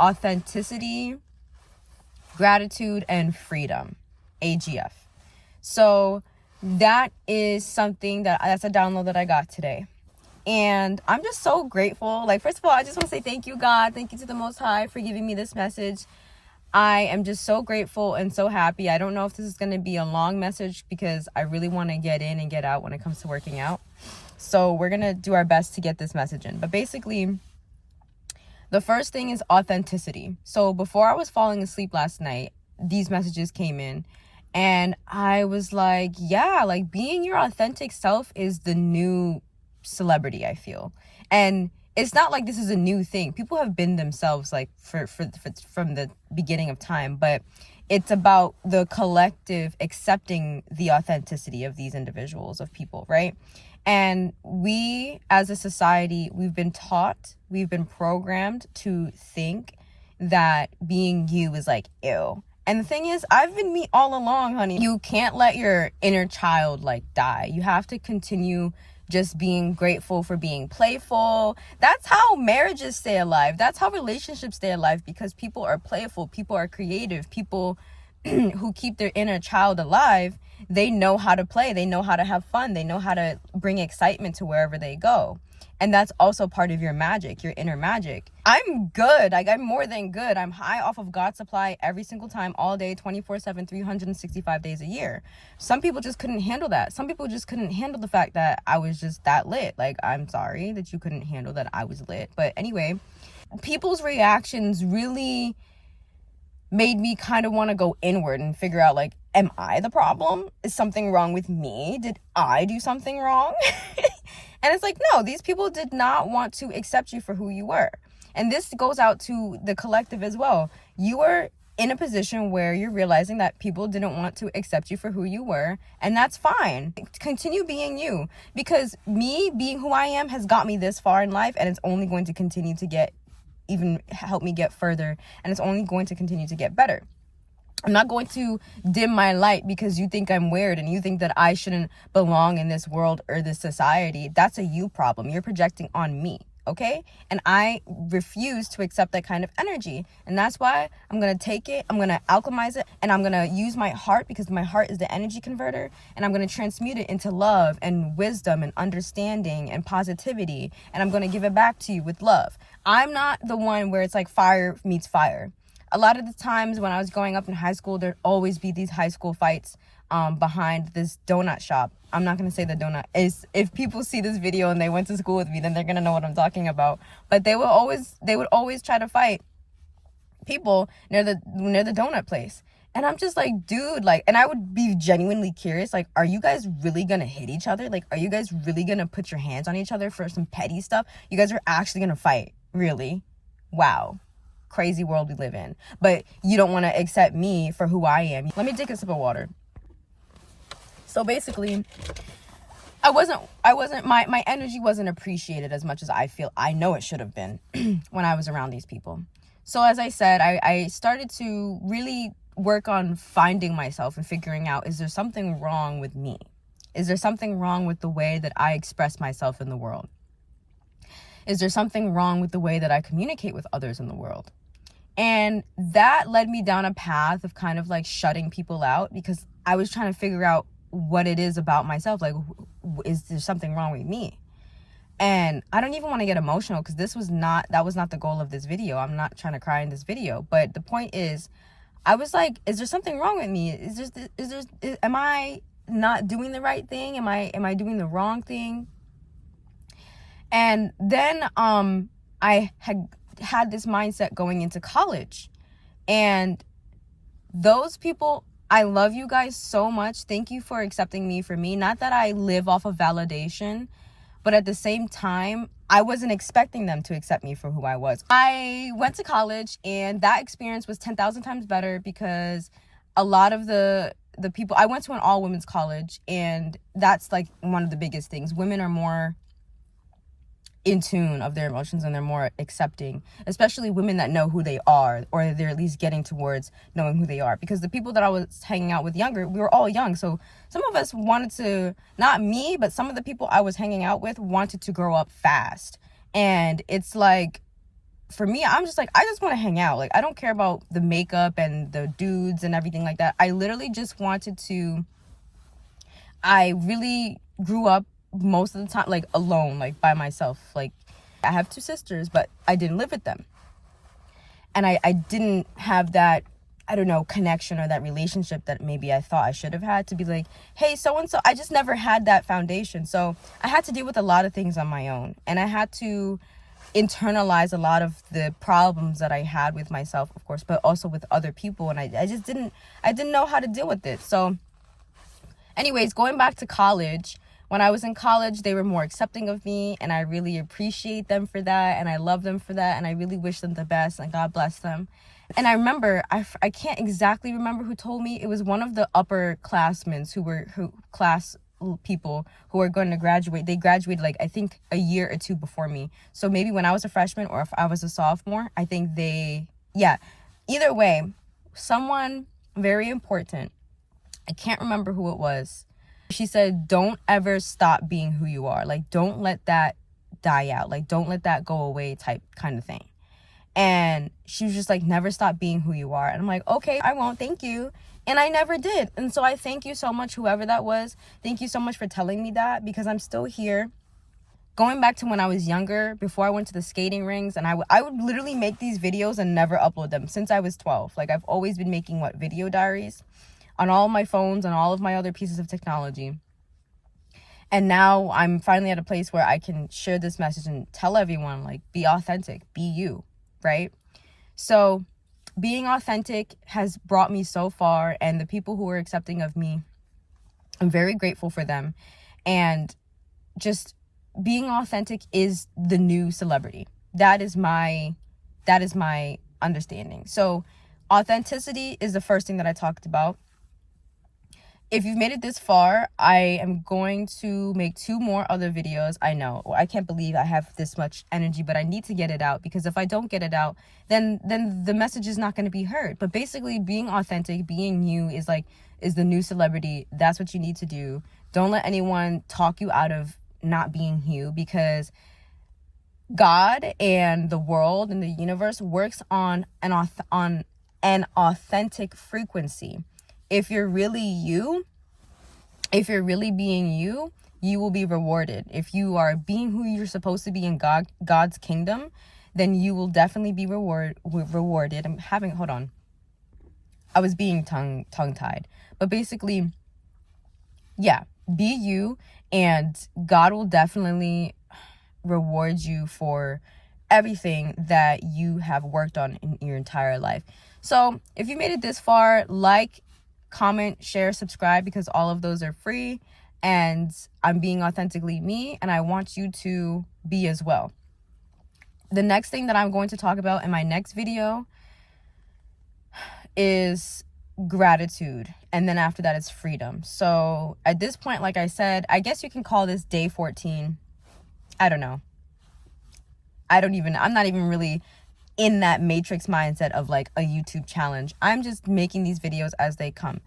authenticity, gratitude, and freedom, AGF. So that is something that's a download that I got today. And I'm just so grateful. Like, first of all, I just want to say thank you, God. Thank you to the Most High for giving me this message. I am just so grateful and so happy. I don't know if this is going to be a long message because I really want to get in and get out when it comes to working out. So we're going to do our best to get this message in. But basically, the first thing is authenticity. So before I was falling asleep last night, these messages came in. And I was like, yeah, like being your authentic self is the new celebrity, I feel. And it's not like this is a new thing. People have been themselves like for from the beginning of time, but it's about the collective accepting the authenticity of these individuals, of people, right? And we as a society, we've been taught, we've been programmed to think that being you is like, ew. And the thing is, I've been me all along, honey. You can't let your inner child like die. You have to continue just being grateful for being playful. That's how marriages stay alive. That's how relationships stay alive, because people are playful, people are creative, people who keep their inner child alive, they know how to play, they know how to have fun, they know how to bring excitement to wherever they go. And that's also part of your magic, your inner magic. I'm good. Like, I'm more than good. I'm high off of God's supply every single time, all day, 24/7, 365 days a year. Some people just couldn't handle that. Some people just couldn't handle the fact that I was just that lit. Like, I'm sorry that you couldn't handle that I was lit. But anyway, people's reactions really made me kind of want to go inward and figure out, like, am I the problem? Is something wrong with me? Did I do something wrong? And it's like, no, these people did not want to accept you for who you were. And this goes out to the collective as well. You were in a position where you're realizing that people didn't want to accept you for who you were, and that's fine. Continue being you, because me being who I am has got me this far in life, and it's only going to continue to help me get further, and it's only going to continue to get better. I'm not going to dim my light because you think I'm weird and you think that I shouldn't belong in this world or this society. That's a you problem. You're projecting on me, okay? And I refuse to accept that kind of energy. And that's why I'm going to take it, I'm going to alchemize it, and I'm going to use my heart, because my heart is the energy converter, and I'm going to transmute it into love and wisdom and understanding and positivity, and I'm going to give it back to you with love. I'm not the one where it's like fire meets fire. A lot of the times when I was growing up in high school, there'd always be these high school fights behind this donut shop. I'm not going to say the donut is. If people see this video and they went to school with me, then they're going to know what I'm talking about. But they would always try to fight people near the donut place. And I'm just like, dude, like, and I would be genuinely curious, like, are you guys really going to hit each other? Like, are you guys really going to put your hands on each other for some petty stuff? You guys are actually going to fight? Really? Wow. Crazy world we live in. But you don't want to accept me for who I am. Let me take a sip of water. So basically, my energy wasn't appreciated as much as I know it should have been when I was around these people. So as I said, I started to really work on finding myself and figuring out, is there something wrong with me? Is there something wrong with the way that I express myself in the world? Is there something wrong with the way that I communicate with others in the world? And that led me down a path of kind of like shutting people out, because I was trying to figure out what it is about myself. Like, is there something wrong with me? And I don't even want to get emotional, because that was not the goal of this video. I'm not trying to cry in this video. But the point is, I was like, is there something wrong with me? Am I not doing the right thing? Am I doing the wrong thing? And then I had this mindset going into college, and those people, I love you guys so much. Thank you for accepting me for me. Not that I live off of validation, but at the same time, I wasn't expecting them to accept me for who I was. I went to college, and that experience was 10,000 times better, because a lot of the people, I went to an all women's college, and that's like one of the biggest things. Women are more in tune of their emotions, and they're more accepting, especially women that know who they are, or they're at least getting towards knowing who they are. Because the people that I was hanging out with younger, we were all young, so some of us wanted to, not me, but some of the people I was hanging out with wanted to grow up fast. And it's like, for me, I'm just like, I just want to hang out. Like, I don't care about the makeup and the dudes and everything like that. I literally just wanted to, I really grew up most of the time, like, alone, like, by myself. Like, I have 2 sisters, but I didn't live with them. And I didn't have that, I don't know, connection or that relationship that maybe I thought I should have had to be like, hey, so-and-so. I just never had that foundation. So I had to deal with a lot of things on my own. And I had to internalize a lot of the problems that I had with myself, of course, but also with other people. And I just didn't know how to deal with it. So anyways, going back to college, when I was in college, they were more accepting of me, and I really appreciate them for that, and I love them for that, and I really wish them the best, and God bless them. And I remember, I can't exactly remember who told me. It was one of the upperclassmen who class people who were going to graduate. They graduated, like, I think a year or 2 before me. So maybe when I was a freshman or if I was a sophomore, I think either way, someone very important, I can't remember who it was. She said, don't ever stop being who you are. Like, don't let that die out. Like, don't let that go away type kind of thing. And she was just like, never stop being who you are. And I'm like, okay, I won't. Thank you. And I never did. And so I thank you so much, whoever that was. Thank you so much for telling me that, because I'm still here. Going back to when I was younger, before I went to the skating rings, and I would literally make these videos and never upload them since I was 12. Like, I've always been making video diaries on all of my phones and all of my other pieces of technology. And now I'm finally at a place where I can share this message and tell everyone, like, be authentic, be you, right? So being authentic has brought me so far, and the people who are accepting of me, I'm very grateful for them. And just being authentic is the new celebrity. That is my understanding. So authenticity is the first thing that I talked about. If you've made it this far, I am going to make 2 more other videos. I know, I can't believe I have this much energy, but I need to get it out, because if I don't get it out, then the message is not going to be heard. But basically, being authentic, being you is the new celebrity. That's what you need to do. Don't let anyone talk you out of not being you, because God and the world and the universe works on an authentic frequency. If you're really you, if you're really being you, you will be rewarded. If you are being who you're supposed to be in God's kingdom, then you will definitely be rewarded. Hold on. I was being tongue-tied. But basically, yeah, be you, and God will definitely reward you for everything that you have worked on in your entire life. So if you made it this far, like, comment, share, subscribe, because all of those are free, and I'm being authentically me, and I want you to be as well. The next thing that I'm going to talk about in my next video is gratitude, and then after that it's freedom. So at this point, like I said, I guess you can call this day 14. I don't know. I'm not even really in that matrix mindset of like a YouTube challenge. I'm just making these videos as they come.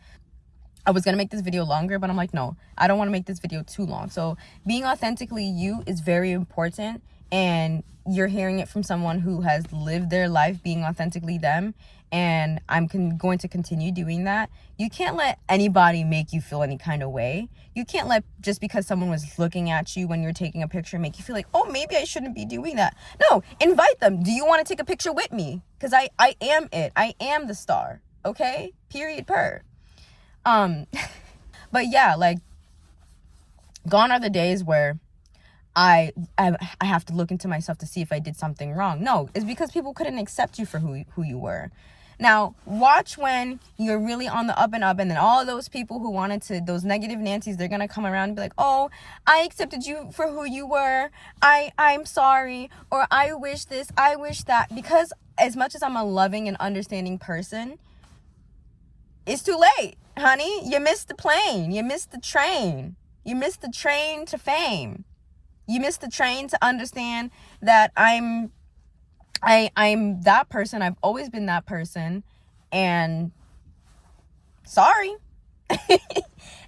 I was going to make this video longer, but I'm like, no, I don't want to make this video too long. So being authentically you is very important, and you're hearing it from someone who has lived their life being authentically them, and I'm going to continue doing that. You can't let anybody make you feel any kind of way. You can't let, just because someone was looking at you when you're taking a picture, make you feel like, oh, maybe I shouldn't be doing that. No, invite them. Do you want to take a picture with me? Because I am it. I am the star. Okay? Period per. But yeah, like, gone are the days where I have to look into myself to see if I did something wrong. No, it's because people couldn't accept you for who you were. Now, watch when you're really on the up and up, and then all those people who wanted to, those negative Nancy's, they're going to come around and be like, oh, I accepted you for who you were. I'm sorry. Or I wish this, I wish that. Because as much as I'm a loving and understanding person, it's too late, honey. You missed the plane. You missed the train. You missed the train to fame. You missed the train to understand that I'm that person. I've always been that person. And sorry.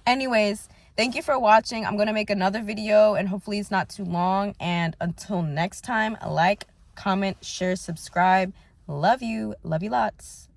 Anyways, thank you for watching. I'm going to make another video, and hopefully it's not too long. And until next time, like, comment, share, subscribe. Love you lots.